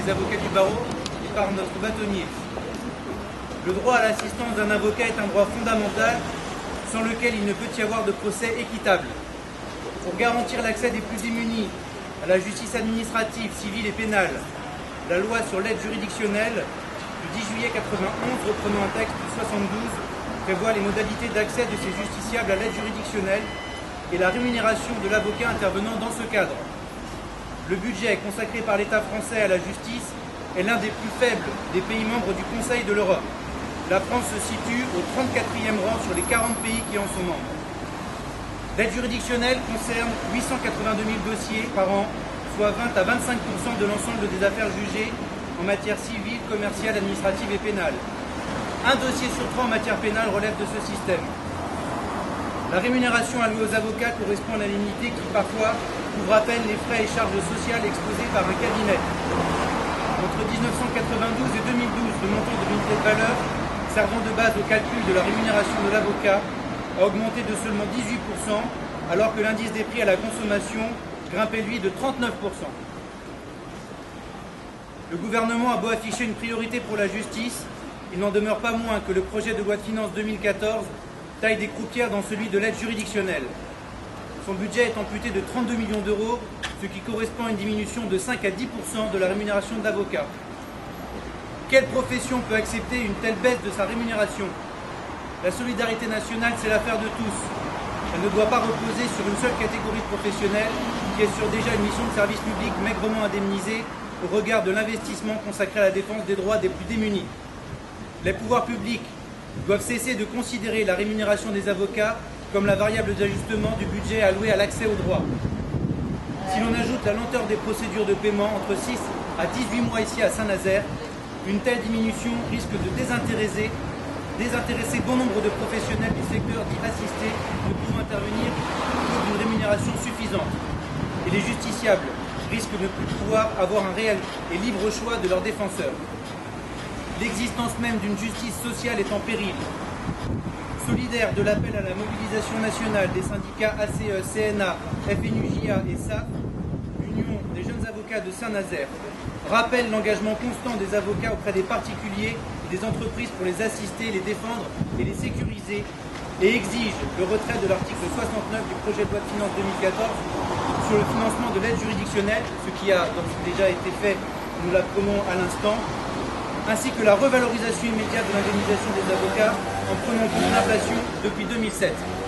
des avocats du barreau et par notre bâtonnier. Le droit à l'assistance d'un avocat est un droit fondamental sans lequel il ne peut y avoir de procès équitable. Pour garantir l'accès des plus démunis à la justice administrative, civile et pénale, la loi sur l'aide juridictionnelle du 10 juillet 1991, reprenant un texte du 72, prévoit les modalités d'accès de ces justiciables à l'aide juridictionnelle et la rémunération de l'avocat intervenant dans ce cadre. Le budget consacré par l'État français à la justice est l'un des plus faibles des pays membres du Conseil de l'Europe. La France se situe au 34e rang sur les 40 pays qui en sont membres. L'aide juridictionnelle concerne 882 000 dossiers par an, soit 20 à 25% de l'ensemble des affaires jugées en matière civile, commerciale, administrative et pénale. Un dossier sur 3 en matière pénale relève de ce système. La rémunération allouée aux avocats correspond à l'indemnité qui, parfois, couvre à peine les frais et charges sociales exposés par un cabinet. Entre 1992 et 2012, le montant de l'unité de valeur servant de base au calcul de la rémunération de l'avocat a augmenté de seulement 18%, alors que l'indice des prix à la consommation grimpait lui de 39%. Le gouvernement a beau afficher une priorité pour la justice, il n'en demeure pas moins que le projet de loi de finances 2014 taille des croupières dans celui de l'aide juridictionnelle. Son budget est amputé de 32 millions d'euros, ce qui correspond à une diminution de 5 à 10% de la rémunération de l'avocat. Quelle profession peut accepter une telle baisse de sa rémunération? La solidarité nationale, c'est l'affaire de tous. Elle ne doit pas reposer sur une seule catégorie professionnelle qui est sur déjà une mission de service public maigrement indemnisée au regard de l'investissement consacré à la défense des droits des plus démunis. Les pouvoirs publics doivent cesser de considérer la rémunération des avocats comme la variable d'ajustement du budget alloué à l'accès aux droits. Si l'on ajoute la lenteur des procédures de paiement, entre 6 à 18 mois ici à Saint-Nazaire, une telle diminution risque de désintéresser bon nombre de professionnels du secteur dit assisté ne pouvant intervenir pour une rémunération suffisante. Et les justiciables risquent de ne plus pouvoir avoir un réel et libre choix de leurs défenseurs. L'existence même d'une justice sociale est en péril. Solidaire de l'appel à la mobilisation nationale des syndicats ACE, CNA, FNUJA et SAF, l'Union des jeunes avocats de Saint-Nazaire rappelle l'engagement constant des avocats auprès des particuliers et des entreprises pour les assister, les défendre et les sécuriser, et exige le retrait de l'article 69 du projet de loi de finances 2014 sur le financement de l'aide juridictionnelle, ce qui a déjà été fait, nous l'apprenons à l'instant, ainsi que la revalorisation immédiate de l'indemnisation des avocats en prenant en compte l'inflation depuis 2007.